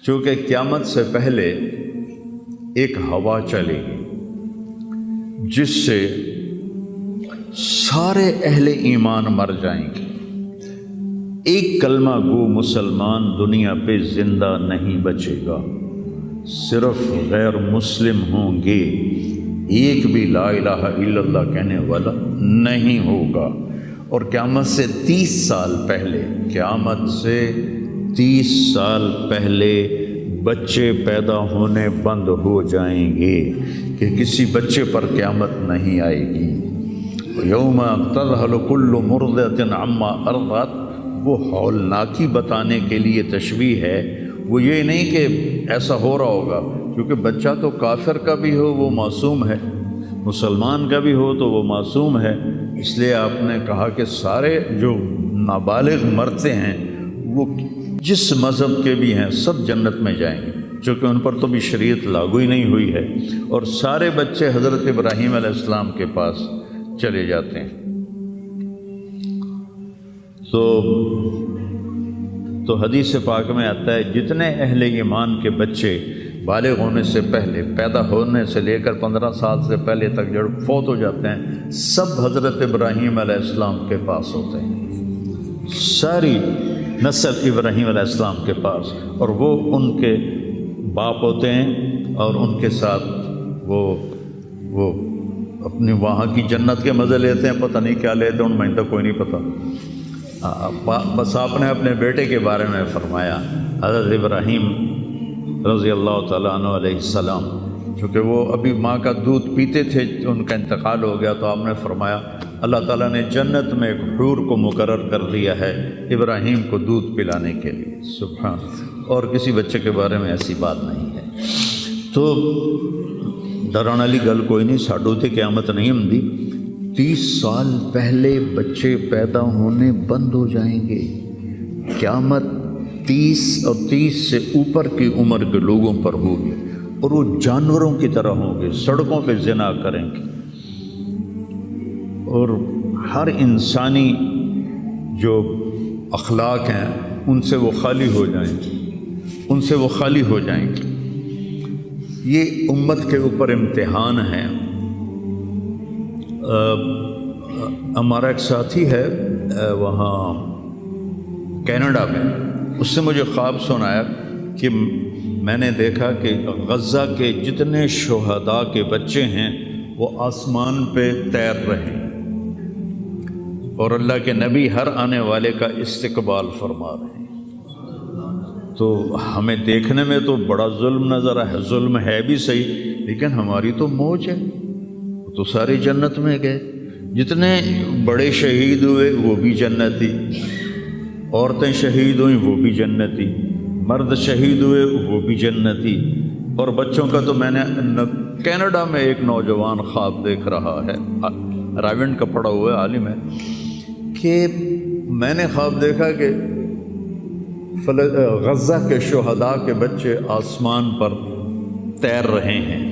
چونکہ قیامت سے پہلے ایک ہوا چلے گی جس سے سارے اہل ایمان مر جائیں گے، ایک کلمہ گو مسلمان دنیا پہ زندہ نہیں بچے گا، صرف غیر مسلم ہوں گے، ایک بھی لا الہ الا اللہ کہنے والا نہیں ہوگا۔ اور قیامت سے 30 سال پہلے، قیامت سے 30 سال پہلے بچے پیدا ہونے بند ہو جائیں گے کہ کسی بچے پر قیامت نہیں آئے گی۔ یوم تذہل کل مرضعۃ عما ارضعت، وہ ہولناکی بتانے کے لیے تشبیہ ہے، وہ یہ نہیں کہ ایسا ہو رہا ہوگا، کیونکہ بچہ تو کافر کا بھی ہو وہ معصوم ہے، مسلمان کا بھی ہو تو وہ معصوم ہے، اس لیے آپ نے کہا کہ سارے جو نابالغ مرتے ہیں وہ جس مذہب کے بھی ہیں سب جنت میں جائیں گے، چونکہ ان پر تو بھی شریعت لاگو ہی نہیں ہوئی ہے، اور سارے بچے حضرت ابراہیم علیہ السلام کے پاس چلے جاتے ہیں۔ تو حدیث پاک میں آتا ہے جتنے اہل ایمان کے بچے بالغ ہونے سے پہلے، پیدا ہونے سے لے کر 15 سال سے پہلے تک جو فوت ہو جاتے ہیں، سب حضرت ابراہیم علیہ السلام کے پاس ہوتے ہیں، ساری نسل ابراہیم علیہ السلام کے پاس، اور وہ ان کے باپ ہوتے ہیں، اور ان کے ساتھ وہ اپنی وہاں کی جنت کے مزے لیتے ہیں، پتہ نہیں کیا لیتے ہیں، ان میں تو کوئی نہیں پتہ۔ بس آپ نے اپنے بیٹے کے بارے میں فرمایا، حضرت ابراہیم رضی اللہ تعالیٰ عنہ علیہ السلام، چونکہ وہ ابھی ماں کا دودھ پیتے تھے، ان کا انتقال ہو گیا، تو آپ نے فرمایا اللہ تعالیٰ نے جنت میں ایک حور کو مقرر کر دیا ہے ابراہیم کو دودھ پلانے کے لیے، سبحان، اور کسی بچے کے بارے میں ایسی بات نہیں ہے۔ تو ڈران والی گل کوئی نہیں، ساڈو تے قیامت نہیں ہوندی، 30 سال پہلے بچے پیدا ہونے بند ہو جائیں گے، قیامت 30 اور 30 سے اوپر کی عمر کے لوگوں پر ہوگی، اور وہ جانوروں کی طرح ہوں گے، سڑکوں پہ زنا کریں گے، اور ہر انسانی جو اخلاق ہیں ان سے وہ خالی ہو جائیں گے، ان سے وہ خالی ہو جائیں گے۔ یہ امت کے اوپر امتحان ہے۔ ہمارا ایک ساتھی ہے وہاں کینیڈا میں، اس سے مجھے خواب سنایا کہ میں نے دیکھا کہ غزہ کے جتنے شہداء کے بچے ہیں وہ آسمان پہ تیر رہے ہیں، اور اللہ کے نبی ہر آنے والے کا استقبال فرما رہے ہیں۔ تو ہمیں دیکھنے میں تو بڑا ظلم نظر ہے، ظلم ہے بھی صحیح، لیکن ہماری تو موج ہے، تو ساری جنت میں گئے، جتنے بڑے شہید ہوئے وہ بھی جنتی، عورتیں شہید ہوئیں وہ بھی جنتی، مرد شہید ہوئے وہ بھی جنتی، اور بچوں کا تو میں نے کینیڈا میں ایک نوجوان خواب دیکھ رہا ہے، راونڈ کا پڑھا ہوا ہے، عالم ہے، کہ میں نے خواب دیکھا کہ غزہ کے شہداء کے بچے آسمان پر تیر رہے ہیں،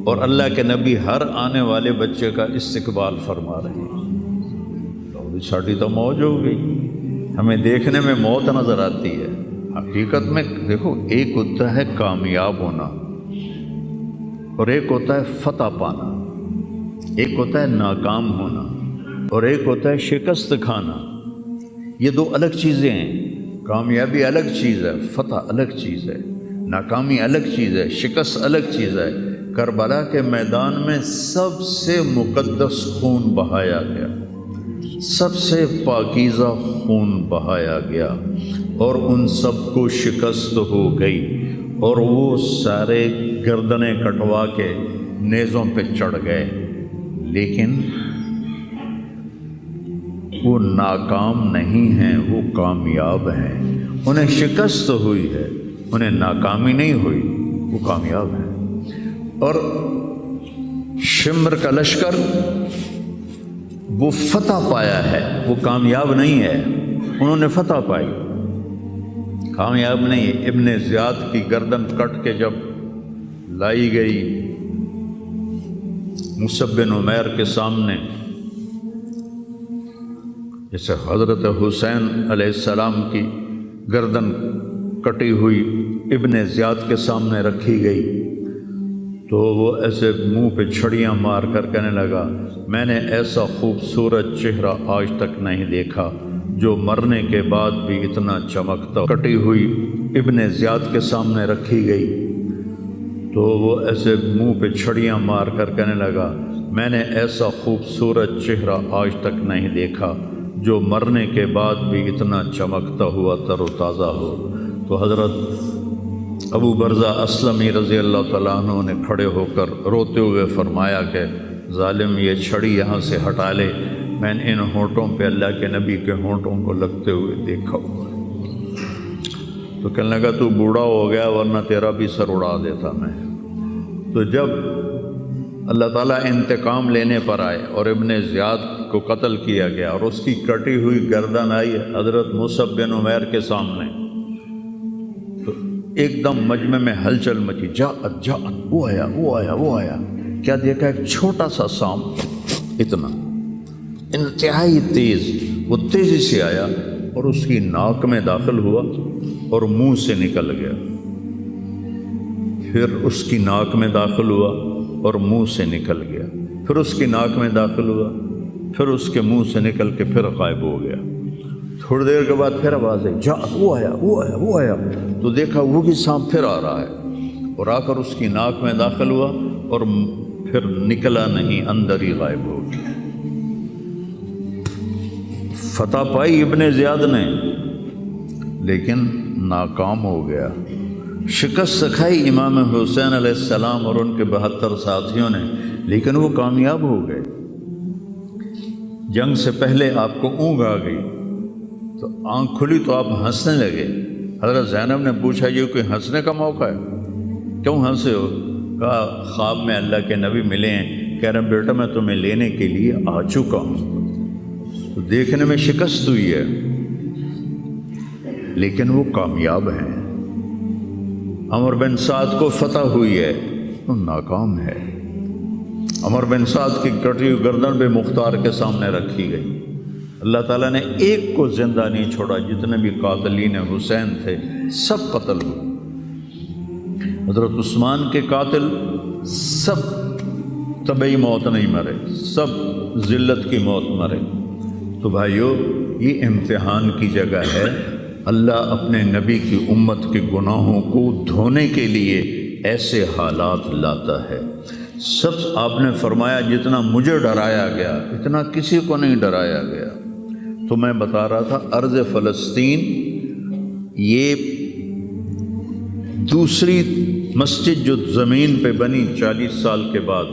اور اللہ کے نبی ہر آنے والے بچے کا استقبال فرما رہے ہیں۔ ساڑی تو موج ہو گئی، ہمیں دیکھنے میں موت نظر آتی ہے، حقیقت میں دیکھو ایک ہوتا ہے کامیاب ہونا، اور ایک ہوتا ہے فتح پانا، ایک ہوتا ہے ناکام ہونا، اور ایک ہوتا ہے شکست کھانا۔ یہ دو الگ چیزیں ہیں، کامیابی الگ چیز ہے، فتح الگ چیز ہے، ناکامی الگ چیز ہے، شکست الگ چیز ہے۔ کربلا کے میدان میں سب سے مقدس خون بہایا گیا، سب سے پاکیزہ خون بہایا گیا، اور ان سب کو شکست ہو گئی، اور وہ سارے گردنیں کٹوا کے نیزوں پہ چڑھ گئے، لیکن وہ ناکام نہیں ہیں، وہ کامیاب ہیں۔ انہیں شکست ہوئی ہے، انہیں ناکامی نہیں ہوئی، وہ کامیاب ہیں۔ اور شمر کا لشکر وہ فتح پایا ہے، وہ کامیاب نہیں ہے، انہوں نے فتح پائی، کامیاب نہیں ہے۔ ابن زیاد کی گردن کٹ کے جب لائی گئی مصعب بن عمیر کے سامنے، جیسے حضرت حسین علیہ السلام کی گردن کٹی ہوئی ابن زیاد کے سامنے رکھی گئی تو وہ ایسے منہ پہ چھڑیاں مار کر کہنے لگا میں نے ایسا خوبصورت چہرہ آج تک نہیں دیکھا جو مرنے کے بعد بھی اتنا چمکتا۔ کٹی ہوئی ابن زیاد کے سامنے رکھی گئی تو وہ ایسے منہ پہ چھڑیاں مار کر کہنے لگا میں نے ایسا خوبصورت چہرہ آج تک نہیں دیکھا جو مرنے کے بعد بھی اتنا چمکتا ہوا تر و تازہ ہو۔ تو حضرت ابو برزہ اسلمی رضی اللہ تعالیٰ عنہ نے کھڑے ہو کر روتے ہوئے فرمایا کہ ظالم یہ چھڑی یہاں سے ہٹا لے، میں نے ان ہونٹوں پہ اللہ کے نبی کے ہونٹوں کو لگتے ہوئے دیکھا ہوا۔ تو کہنے لگا تو بوڑھا ہو گیا ورنہ تیرا بھی سر اڑا دیتا میں۔ تو جب اللہ تعالیٰ انتقام لینے پر آئے اور ابن زیاد کو قتل کیا گیا اور اس کی کٹی ہوئی گردن آئی حضرت مصعب بن عمیر کے سامنے، تو ایک دم مجمع میں ہلچل مچی، جاءت وہ آیا، کیا دیکھا؟ ایک چھوٹا سا سانپ، اتنا انتہائی تیز، وہ تیزی سے آیا اور اس کی ناک میں داخل ہوا اور منہ سے نکل گیا، پھر اس کی ناک میں داخل ہوا اور منہ سے نکل گیا، پھر اس کی ناک میں داخل ہوا، پھر اس کے منہ سے نکل کے پھر غائب ہو گیا۔ تھوڑی دیر کے بعد پھر آواز آئی، وہ آیا، تو دیکھا وہ بھی سانپ پھر آ رہا ہے اور آ کر اس کی ناک میں داخل ہوا اور پھر نکلا نہیں، اندر ہی غائب ہو گیا۔ فتح پائی ابن زیاد نے لیکن ناکام ہو گیا، شکست کھائی امام حسین علیہ السلام اور ان کے 72 ساتھیوں نے، لیکن وہ کامیاب ہو گئے۔ جنگ سے پہلے آپ کو اونگ آ گئی تو آنکھ کھلی تو آپ ہنسنے لگے۔ حضرت زینب نے پوچھا یہ کوئی ہنسنے کا موقع ہے، کیوں ہنسے ہو؟ کہا خواب میں اللہ کے نبی ملے ہیں، کہہ رہے بیٹا میں تمہیں لینے کے لیے آ چکا ہوں۔ تو دیکھنے میں شکست ہوئی ہے لیکن وہ کامیاب ہیں۔ عمر بن سعد کو فتح ہوئی ہے، وہ ناکام ہے۔ عمر بن سعد کی کٹی ہوئی گردن بے مختار کے سامنے رکھی گئی، اللہ تعالیٰ نے ایک کو زندہ نہیں چھوڑا، جتنے بھی قاتلین حسین تھے سب قتل ہوئے۔ حضرت عثمان کے قاتل سب طبعی موت نہیں مرے، سب ذلت کی موت مرے۔ تو بھائیو یہ امتحان کی جگہ ہے، اللہ اپنے نبی کی امت کے گناہوں کو دھونے کے لیے ایسے حالات لاتا ہے۔ سب آپ نے فرمایا جتنا مجھے ڈرایا گیا اتنا کسی کو نہیں ڈرایا گیا۔ تو میں بتا رہا تھا ارض فلسطین یہ دوسری مسجد جو زمین پہ بنی 40 سال کے بعد،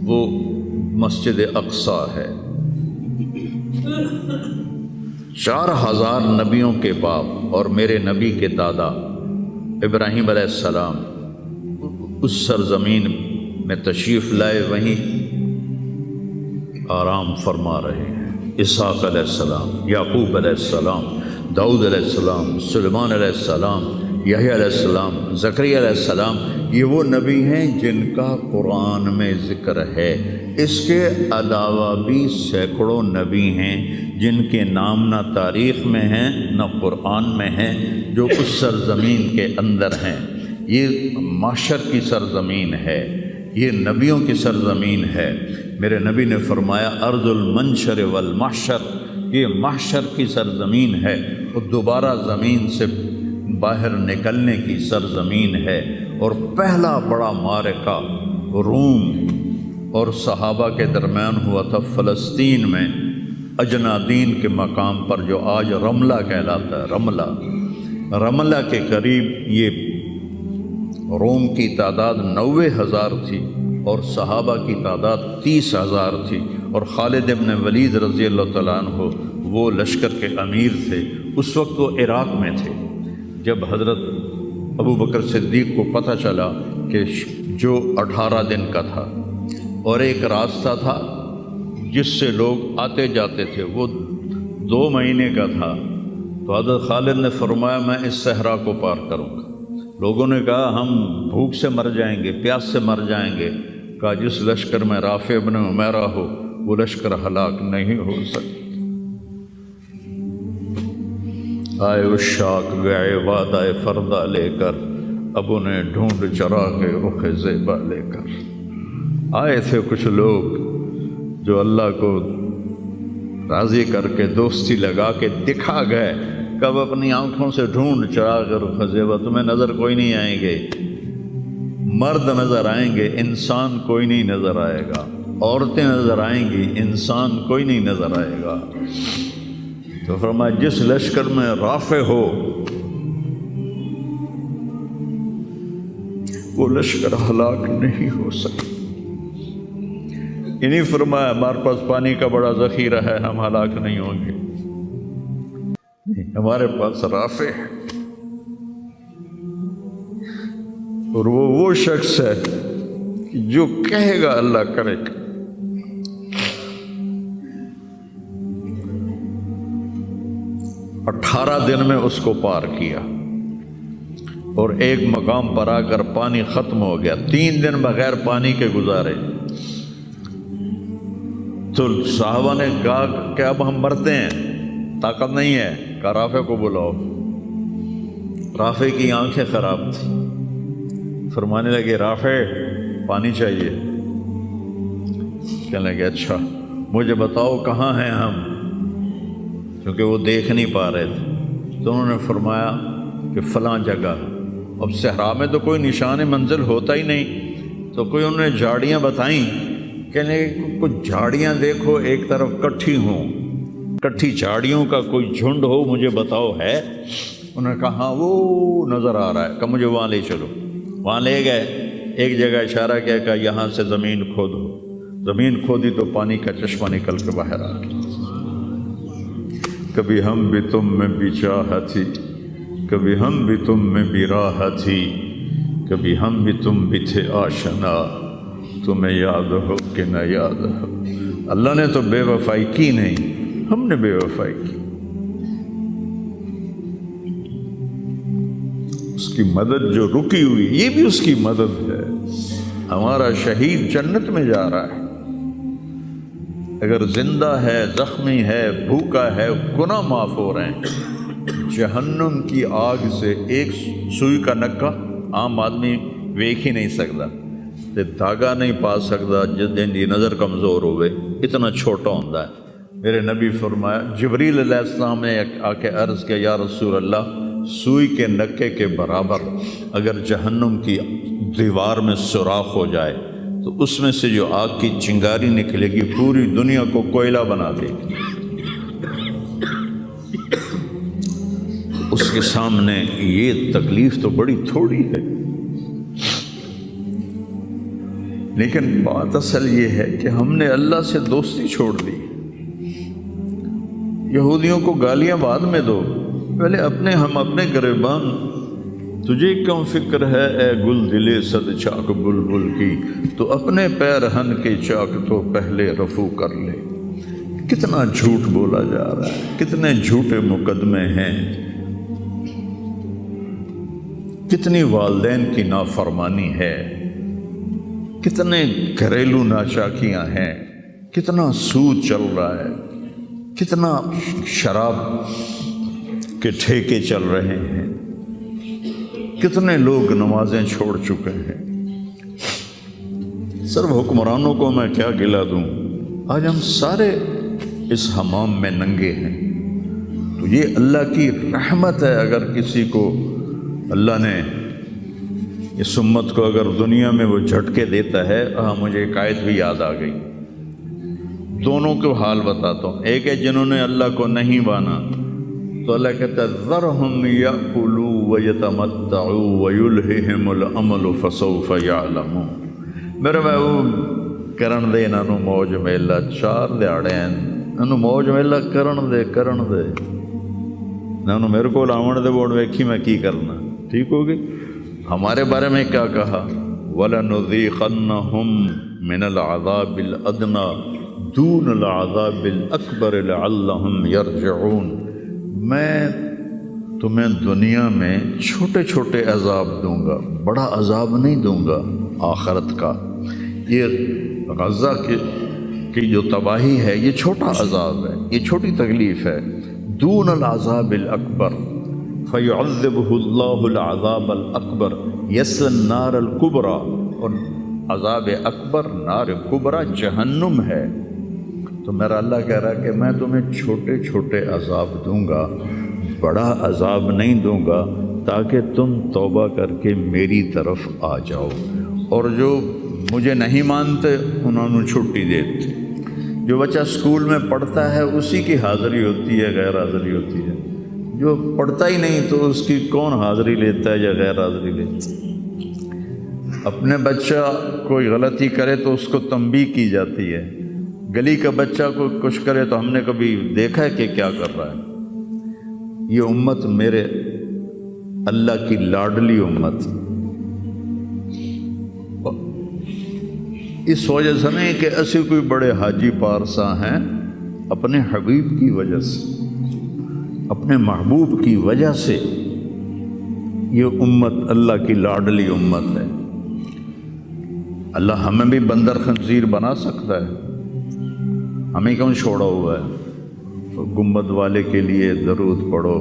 وہ مسجد اقصی ہے۔ 4000 نبیوں کے باپ اور میرے نبی کے دادا ابراہیم علیہ السلام اس سرزمین میں تشریف لائے، وہیں آرام فرما رہے ہیں۔ اسحاق علیہ السلام، یعقوب علیہ السلام، داؤد علیہ السلام، سلیمان علیہ السلام، یحییٰ علیہ السلام، زکریا علیہ السلام، یہ وہ نبی ہیں جن کا قرآن میں ذکر ہے۔ اس کے علاوہ بھی سینکڑوں نبی ہیں جن کے نام نہ تاریخ میں ہیں نہ قرآن میں ہیں، جو اس سرزمین کے اندر ہیں۔ یہ محشر کی سرزمین ہے، یہ نبیوں کی سرزمین ہے۔ میرے نبی نے فرمایا ارض المنشر والمحشر، یہ محشر کی سرزمین ہے اور دوبارہ زمین سے باہر نکلنے کی سرزمین ہے۔ اور پہلا بڑا معرکہ روم اور صحابہ کے درمیان ہوا تھا فلسطین میں، اجنادین کے مقام پر جو آج رملہ کہلاتا ہے۔ رملہ کے قریب یہ روم کی تعداد 90,000 تھی اور صحابہ کی تعداد 30,000 تھی، اور خالد ابن ولید رضی اللہ تعالیٰ عنہ وہ لشکر کے امیر تھے۔ اس وقت وہ عراق میں تھے۔ جب حضرت ابو بکر صدیق کو پتہ چلا کہ جو 18 دن کا تھا اور ایک راستہ تھا جس سے لوگ آتے جاتے تھے وہ 2 مہینے کا تھا، تو حضرت خالد نے فرمایا میں اس صحرا کو پار کروں گا۔ لوگوں نے کہا ہم بھوک سے مر جائیں گے، پیاس سے مر جائیں گے۔ کہا جس لشکر میں رافع ابن عمیرہ ہو وہ لشکر ہلاک نہیں ہو سکتا۔ آئے اشاق گئے وعدہ فردہ لے کر، اب انہیں ڈھونڈ چراغ رخ زیبا لے کر آئے تھے کچھ لوگ جو اللہ کو راضی کر کے دوستی لگا کے دکھا گئے، کب اپنی آنکھوں سے ڈھونڈ چراغ رخ زیبا، تمہیں نظر کوئی نہیں آئیں گے، مرد نظر آئیں گے، انسان کوئی نہیں نظر آئے گا، عورتیں نظر آئیں گی، انسان کوئی نہیں نظر آئے گا۔ تو فرمایا جس لشکر میں رافع ہو وہ لشکر ہلاک نہیں ہو سکتا۔ انہیں فرمایا ہمارے پاس پانی کا بڑا ذخیرہ ہے، ہم ہلاک نہیں ہوں گے، نہیں، ہمارے پاس رافع ہے، اور وہ شخص ہے جو کہے گا اللہ کرے گا۔ 18 دن میں اس کو پار کیا، اور ایک مقام پر آ کر پانی ختم ہو گیا، 3 دن بغیر پانی کے گزارے۔ تو صحابہ نے کہا کہ اب ہم مرتے ہیں، طاقت نہیں ہے، کہا رافع کو بلاؤ۔ رافع کی آنکھیں خراب تھی، فرمانے لگے رافع پانی چاہیے، کہنے لگے اچھا مجھے بتاؤ کہاں ہیں ہم، کیونکہ وہ دیکھ نہیں پا رہے تھے۔ تو انہوں نے فرمایا کہ فلاں جگہ۔ اب صحرا میں تو کوئی نشان منزل ہوتا ہی نہیں، تو کوئی انہوں نے جھاڑیاں بتائیں، کہنے لگے کچھ جھاڑیاں دیکھو ایک طرف کٹھی ہوں، کٹھی جھاڑیوں کا کوئی جھنڈ ہو، مجھے بتاؤ ہے؟ انہوں نے کہا ہاں وہ نظر آ رہا ہے، کہ مجھے وہاں لے چلو۔ وہاں لے گئے، ایک جگہ اشارہ کیا کہ یہاں سے زمین کھودو، زمین کھودی تو پانی کا چشمہ نکل کے باہر آ گیا۔ کبھی ہم بھی تم میں بھی چاہت تھی، کبھی ہم بھی تم میں بھی راہ تھی، کبھی ہم بھی تم بھی تھے آشنا، تمہیں یاد ہو کہ نہ یاد ہو۔ اللہ نے تو بے وفائی کی نہیں، ہم نے بے وفائی کی۔ اس کی مدد جو رکی ہوئی، یہ بھی اس کی مدد ہے۔ ہمارا شہید جنت میں جا رہا ہے، اگر زندہ ہے، زخمی ہے، بھوکا ہے، گناہ معاف ہو رہے ہیں۔ جہنم کی آگ سے ایک سوئی کا نکا عام آدمی ویکھ ہی نہیں سکتا، دھاگا نہیں پا سکتا، جس دن کی نظر کمزور ہوئے، اتنا چھوٹا ہوتا ہے۔ میرے نبی فرمایا، جبریل علیہ السلام نے آ کے عرض کیا یا رسول اللہ، سوئی کے نکے کے برابر اگر جہنم کی دیوار میں سوراخ ہو جائے تو اس میں سے جو آگ کی چنگاری نکلے گی پوری دنیا کو کوئلہ بنا دے گی۔ اس کے سامنے یہ تکلیف تو بڑی تھوڑی ہے، لیکن بات اصل یہ ہے کہ ہم نے اللہ سے دوستی چھوڑ دی۔ یہودیوں کو گالیاں بعد میں دو، پہلے ہم اپنے گریبان، تجھے کیوں فکر ہے اے گل دلے صد چاک بلبل کی، تو اپنے پیرہن کے چاک تو پہلے رفو کر لے۔ کتنا جھوٹ بولا جا رہا ہے، کتنے جھوٹے مقدمے ہیں، کتنی والدین کی نافرمانی ہے، کتنے گھریلو ناچاکیاں ہیں، کتنا سود چل رہا ہے، کتنا شراب کے ٹھیکے چل رہے ہیں، کتنے لوگ نمازیں چھوڑ چکے ہیں۔ صرف حکمرانوں کو میں کیا گلہ دوں، آج ہم سارے اس حمام میں ننگے ہیں۔ تو یہ اللہ کی رحمت ہے، اگر کسی کو اللہ نے اس امت کو اگر دنیا میں وہ جھٹکے دیتا ہے۔ مجھے ایک آیت بھی یاد آ گئی، دونوں کو حال بتاتا ہوں۔ ایک ہے جنہوں نے اللہ کو نہیں مانا، تو اللہ کہتا ہے ذرہم یأکلوا ویتمتعوا ویلہہم الامل فسوف یعلمون۔ میرے محبوب کرن دے انہاں نوں موج میلا، 4 دہاڑے انہاں نوں موج میلا کرن دے انہاں نوں میرے کول آون دے، ووڑ ویکھی میں کی کرنا، ٹھیک ہو گئی۔ ہمارے بارے میں کیا کہا، وَلَنُذِيقَنَّهُم مِّنَ الْعَذَابِ الْأَدْنَىٰ دُونَ الْعَذَابِ الْأَكْبَرِ لَعَلَّهُمْ يَرْجِعُونَ۔ میں تمہیں دنیا میں چھوٹے چھوٹے عذاب دوں گا، بڑا عذاب نہیں دوں گا آخرت کا۔ یہ غزہ کی جو تباہی ہے یہ چھوٹا عذاب ہے، یہ چھوٹی تکلیف ہے۔ دون العذاب الاکبر، فَيُعَذِّبُهُ اللَّهُ الْعَذَابَ الْأَكْبَرَ يَصْلَى النَّارَ الْكُبْرَى، اور عذاب اکبر نار کبرا جہنم ہے۔ تو میرا اللہ کہہ رہا ہے کہ میں تمہیں چھوٹے چھوٹے عذاب دوں گا، بڑا عذاب نہیں دوں گا، تاکہ تم توبہ کر کے میری طرف آ جاؤ، اور جو مجھے نہیں مانتے انہوں نے چھٹی دیتے۔ جو بچہ اسکول میں پڑھتا ہے اسی کی حاضری ہوتی ہے، غیر حاضری ہوتی ہے۔ جو پڑھتا ہی نہیں تو اس کی کون حاضری لیتا ہے یا غیر حاضری لیتا ہے؟ اپنے بچہ کوئی غلطی کرے تو اس کو تنبیہ کی جاتی ہے، گلی کا بچہ کوئی کچھ کرے تو ہم نے کبھی دیکھا ہے کہ کیا کر رہا ہے؟ یہ امت میرے اللہ کی لاڈلی امت، اس وجہ سے نہیں کہ ایسے کوئی بڑے حاجی پارسا ہیں، اپنے حبیب کی وجہ سے، اپنے محبوب کی وجہ سے یہ امت اللہ کی لاڈلی امت ہے۔ اللہ ہمیں بھی بندر خنزیر بنا سکتا ہے، ہمیں کیوں چھوڑا ہوا ہے؟ تو گنبد والے کے لیے درود پڑھو،